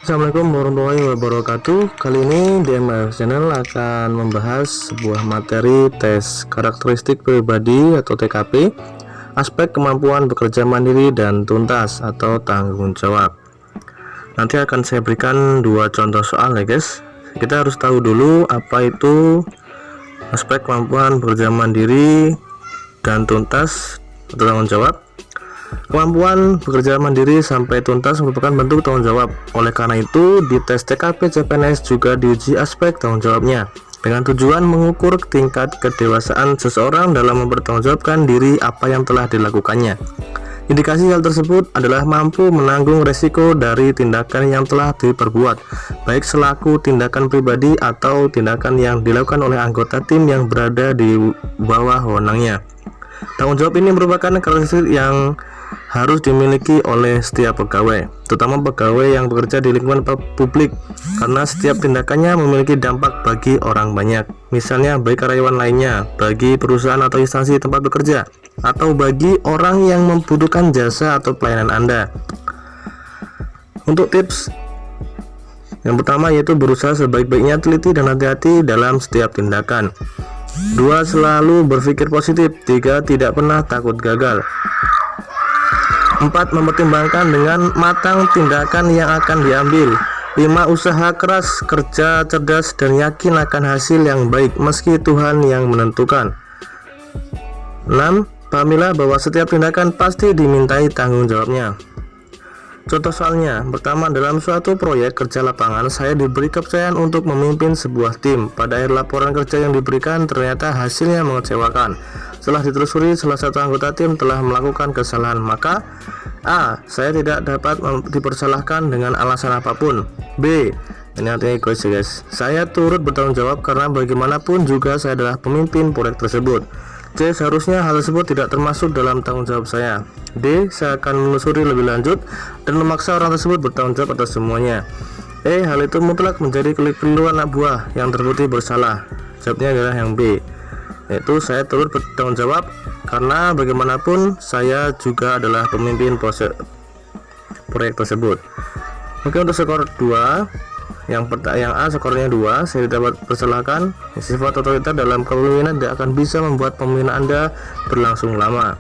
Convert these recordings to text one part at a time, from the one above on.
Assalamualaikum warahmatullahi wabarakatuh. Kali ini DMF Channel akan membahas sebuah materi tes karakteristik pribadi atau TKP, aspek kemampuan bekerja mandiri dan tuntas atau tanggung jawab. Nanti akan saya berikan dua contoh soal ya guys. Kita harus tahu dulu apa itu aspek kemampuan bekerja mandiri dan tuntas atau tanggung jawab. Kemampuan bekerja mandiri sampai tuntas merupakan bentuk tanggung jawab. Oleh karena itu, di tes TKP CPNS juga diuji aspek tanggung jawabnya dengan tujuan mengukur tingkat kedewasaan seseorang dalam mempertanggungjawabkan diri apa yang telah dilakukannya. Indikasi hal tersebut adalah mampu menanggung resiko dari tindakan yang telah diperbuat, baik selaku tindakan pribadi atau tindakan yang dilakukan oleh anggota tim yang berada di bawah wewenangnya. Tanggung jawab ini merupakan karakteristik yang harus dimiliki oleh setiap pegawai, terutama pegawai yang bekerja di lingkungan publik, karena setiap tindakannya memiliki dampak bagi orang banyak, misalnya bagi karyawan lainnya, bagi perusahaan atau instansi tempat bekerja, atau bagi orang yang membutuhkan jasa atau pelayanan Anda. Untuk tips yang pertama yaitu berusaha sebaik-baiknya teliti dan hati-hati dalam setiap tindakan. 2. Selalu berpikir positif. 3. Tidak pernah takut gagal. 4. Mempertimbangkan dengan matang tindakan yang akan diambil. 5. Usaha keras, kerja cerdas, dan yakin akan hasil yang baik meski Tuhan yang menentukan. 6. Pahamilah bahwa setiap tindakan pasti dimintai tanggung jawabnya. Contoh soalnya, pertama, dalam suatu proyek kerja lapangan, saya diberi kepercayaan untuk memimpin sebuah tim. Pada akhir laporan kerja yang diberikan, ternyata hasilnya mengecewakan. Setelah ditelusuri, salah satu anggota tim telah melakukan kesalahan, maka A. Saya tidak dapat dipersalahkan dengan alasan apapun. B. Ini artinya egois ya guys. Saya turut bertanggung jawab karena bagaimanapun juga saya adalah pemimpin proyek tersebut. C. Seharusnya hal tersebut tidak termasuk dalam tanggung jawab saya. D. Saya akan menelusuri lebih lanjut dan memaksa orang tersebut bertanggung jawab atas semuanya. E. Hal itu mutlak menjadi keliru anak buah yang terbukti bersalah. Jawabnya adalah yang B, yaitu saya turut bertanggung jawab karena bagaimanapun saya juga adalah pemimpin proyek tersebut. Oke, untuk skor 2, yang A skornya 2, saya tidak dapat persalahkan. Sifat otoriter dalam kepemimpinan tidak akan bisa membuat pemimpinan Anda berlangsung lama.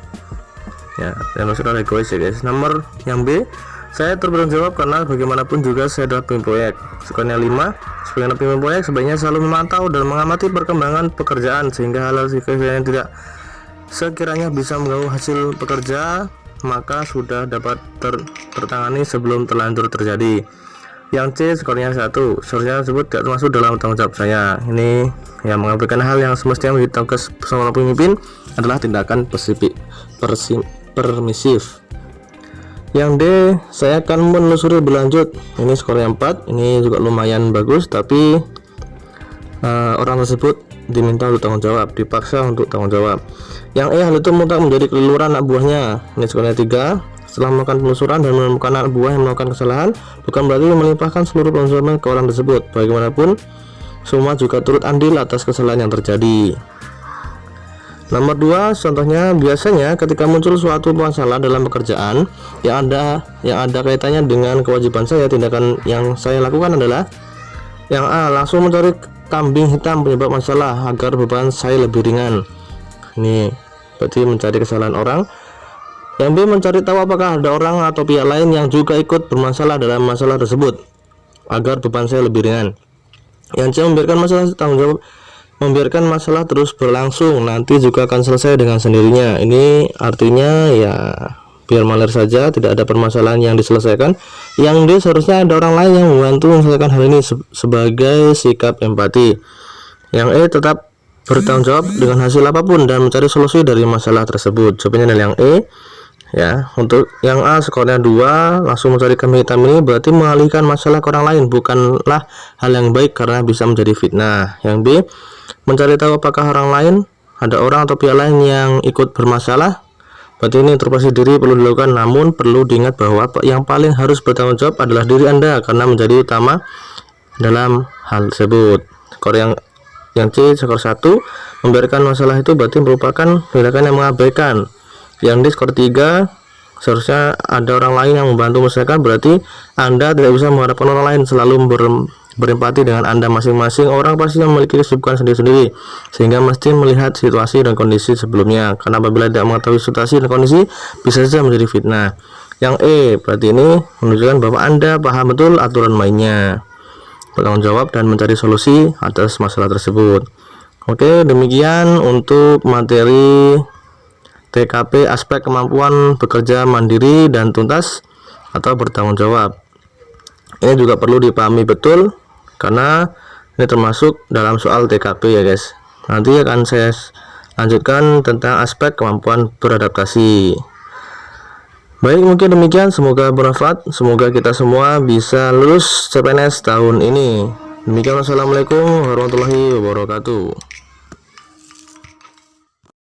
Ya, yang maksud adalah egois ya guys. Nomor yang B, saya bertanggung jawab karena bagaimanapun juga saya adalah pemimpin proyek. Skornya 5, sebagai pemimpin proyek sebaiknya selalu memantau dan mengamati perkembangan pekerjaan sehingga hal-hal yang tidak sekiranya bisa mengganggu hasil pekerja maka sudah dapat tertangani sebelum terlanjur terjadi. Yang C skornya 1, seharusnya tersebut tidak termasuk dalam tanggung jawab saya. Ini yang mengabaikan hal yang semestinya menjadi tugas seorang pemimpin adalah tindakan permisif. Yang D, saya akan menelusuri berlanjut. Ini skornya 4, ini juga lumayan bagus, tapi orang tersebut diminta untuk tanggung jawab, dipaksa untuk tanggung jawab. Yang E, hal itu mutlak menjadi keliruan anak buahnya. Ini skornya 3. Setelah melakukan penelusuran dan menemukan anak buah yang melakukan kesalahan, bukan berarti melimpahkan seluruh tanggung ke orang tersebut. Bagaimanapun, semua juga turut andil atas kesalahan yang terjadi. Nomor 2, contohnya biasanya ketika muncul suatu masalah dalam pekerjaan yang ada kaitannya dengan kewajiban saya, tindakan yang saya lakukan adalah yang A, langsung mencari kambing hitam penyebab masalah agar beban saya lebih ringan. Ini berarti mencari kesalahan orang. Yang B, mencari tahu apakah ada orang atau pihak lain yang juga ikut bermasalah dalam masalah tersebut agar beban saya lebih ringan. Yang C, membiarkan masalah terus berlangsung, nanti juga akan selesai dengan sendirinya. Ini artinya ya biar mengalir saja, tidak ada permasalahan yang diselesaikan. Yang D, seharusnya ada orang lain yang membantu menyelesaikan hal ini sebagai sikap empati. Yang E, tetap bertanggung jawab dengan hasil apapun dan mencari solusi dari masalah tersebut. Jawabannya adalah yang E. Ya, untuk yang A skornya 2, langsung mencari kambing hitam ini berarti mengalihkan masalah ke orang lain, bukanlah hal yang baik karena bisa menjadi fitnah. Yang B, mencari tahu apakah orang lain, ada orang atau pihak lain yang ikut bermasalah, berarti ini introspeksi diri perlu dilakukan, namun perlu diingat bahwa yang paling harus bertanggung jawab adalah diri Anda karena menjadi utama dalam hal tersebut. Skor yang C skor 1, membiarkan masalah itu berarti merupakan tindakan yang mengabaikan. Yang D skor 3, seharusnya ada orang lain yang membantu menyelesaikan. Berarti Anda tidak bisa mengharapkan orang lain selalu berempati dengan Anda. Masing-masing orang pasti memiliki kesibukan sendiri-sendiri, sehingga mesti melihat situasi dan kondisi sebelumnya, karena apabila tidak mengetahui situasi dan kondisi bisa saja menjadi fitnah. Yang E, berarti ini menunjukkan bahwa Anda paham betul aturan mainnya, bertanggung jawab dan mencari solusi atas masalah tersebut. Oke, demikian untuk materi TKP, aspek kemampuan bekerja mandiri dan tuntas atau bertanggung jawab. Ini juga perlu dipahami betul karena ini termasuk dalam soal TKP ya guys. Nanti akan saya lanjutkan tentang aspek kemampuan beradaptasi. Baik, mungkin demikian, semoga bermanfaat, semoga kita semua bisa lulus CPNS tahun ini. Demikian, wassalamualaikum warahmatullahi wabarakatuh.